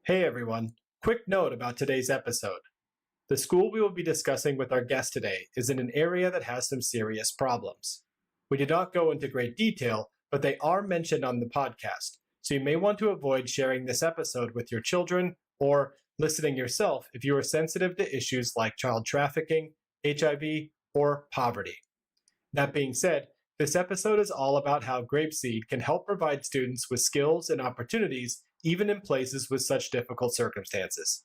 Hey everyone, quick note about today's episode. The school we will be discussing with our guest today is in an area that has some serious problems. We did not go into great detail, but they are mentioned on the podcast, so you may want to avoid sharing this episode with your children or listening yourself if you are sensitive to issues like child trafficking, HIV, or poverty. That being said, this episode is all about how GrapeSEED can help provide students with skills and opportunities even in places with such difficult circumstances.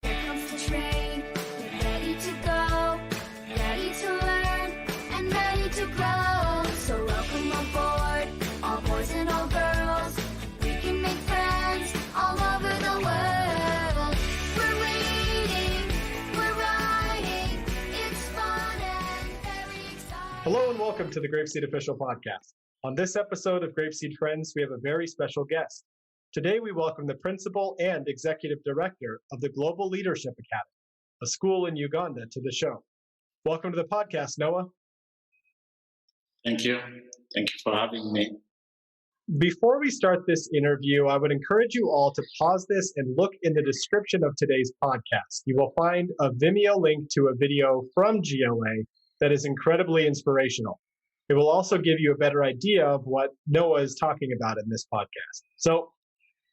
Here comes the train, we're ready to go, ready to learn, and ready to grow. So welcome aboard, all boys and all girls. We can make friends all over the world. We're reading, we're writing, it's fun and very exciting. Hello and welcome to the GrapeSEED Official Podcast. On this episode of GrapeSEED Friends, we have a very special guest. Today, we welcome the principal and executive director of the Global Leadership Academy, a school in Uganda, to the show. Welcome to the podcast, Noah. Thank you. Thank you for having me. Before we start this interview, I would encourage you all to pause this and look in the description of today's podcast. You will find a Vimeo link to a video from GLA that is incredibly inspirational. It will also give you a better idea of what Noah is talking about in this podcast. So,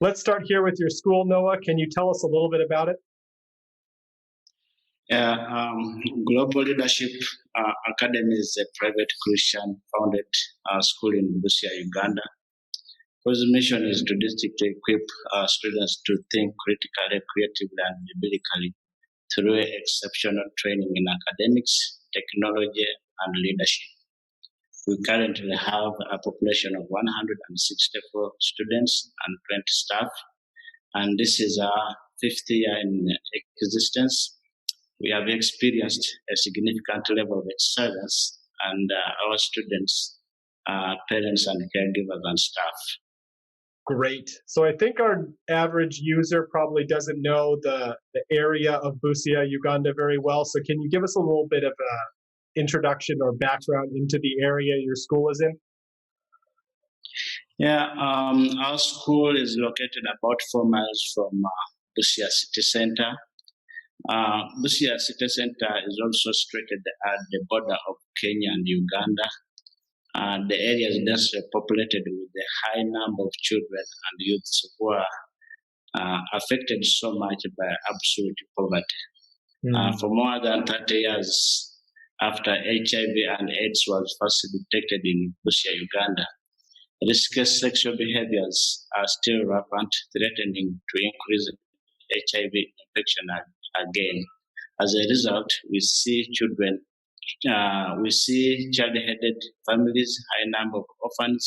let's start here with your school, Noah. Can you tell us a little bit about it? Global Leadership Academy is a private Christian-founded school in Busia, Uganda, whose mission is to distinctly equip students to think critically, creatively, and biblically through exceptional training in academics, technology, and leadership. We currently have a population of 164 students and 20 staff, and this is our fifth year in existence. We have experienced a significant level of excellence, and our students, parents, and caregivers and staff. Great. So I think our average user probably doesn't know the area of Busia, Uganda very well. So can you give us a little bit of a introduction or background into the area your school is in? Our school is located about 4 miles from Busia City Center. Busia City Center is also situated at the border of Kenya and Uganda. The area is densely populated with a high number of children and youths who are affected so much by absolute poverty. For more than 30 years, after HIV and AIDS was first detected in Busia, Uganda, risky sexual behaviors are still rampant, threatening to increase HIV infection again. As a result, we see child-headed families, high number of orphans,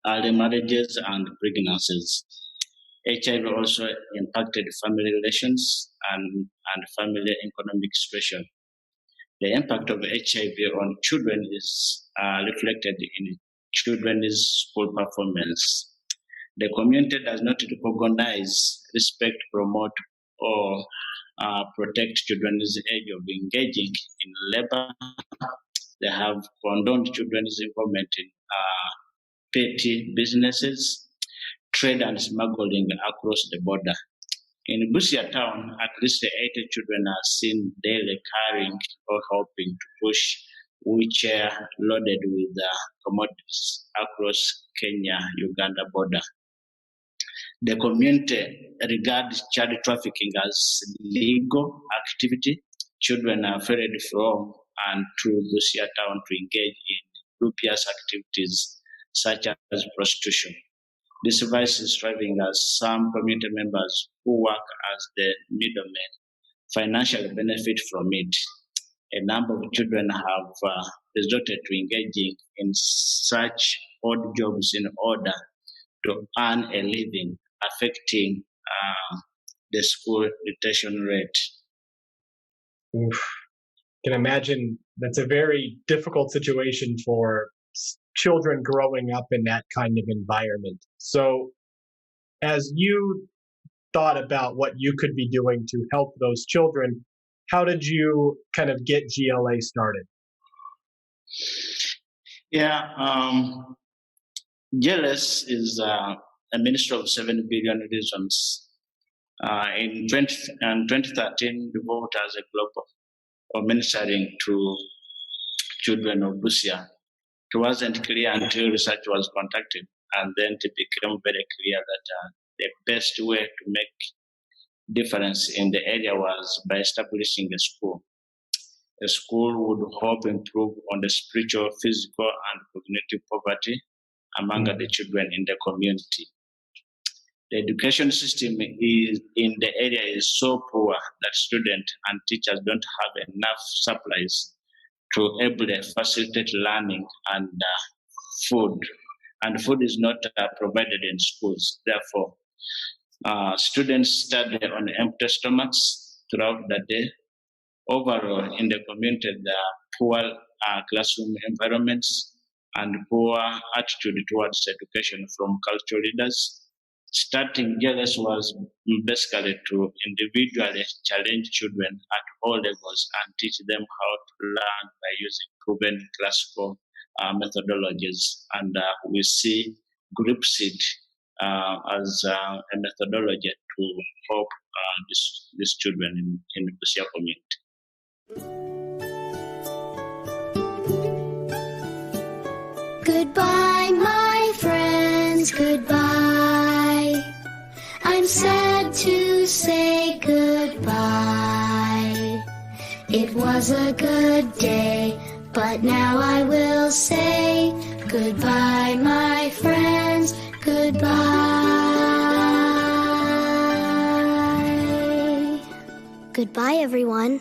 early marriages, and pregnancies. HIV also impacted family relations and family economic situation. The impact of HIV on children is reflected in children's school performance. The community does not recognize, respect, promote, or protect children's age of engaging in labor. They have condoned children's involvement in petty businesses, trade, and smuggling across the border. In Busia town, at least 80 children are seen daily carrying or helping to push wheelchair loaded with commodities across Kenya-Uganda border. The community regards child trafficking as legal activity. Children are ferried from and to Busia town to engage in dubious activities such as prostitution. This vice is thriving as some community members who work as the middlemen financially benefit from it. A number of children have resorted to engaging in such odd jobs in order to earn a living, affecting the school retention rate. Oof. I can imagine that's a very difficult situation for children growing up in that kind of environment. So, as you thought about what you could be doing to help those children, how did you kind of get GLA started? GLS is a a ministry of 7 billion reasons. In 2013, developed as a global ministering to children of Busia. It wasn't clear until research was conducted, and then it became very clear that the best way to make difference in the area was by establishing a school. A school would help improve on the spiritual, physical, and cognitive poverty among the children in the community. The education system in the area is so poor that students and teachers don't have enough supplies to able to facilitate learning and food. And food is not provided in schools. Therefore, students study on empty stomachs throughout the day. Overall, in the community, there are poor classroom environments and poor attitude towards education from cultural leaders. Starting GLS was basically to individually challenge children at all levels and teach them how to learn by using proven classical methodologies. And we see GrapeSEED as a methodology to help these children in the Busia community. Goodbye, my friends, goodbye. I'm sad to say goodbye. It was a good day, but now I will say goodbye, my friends, goodbye. Goodbye, everyone.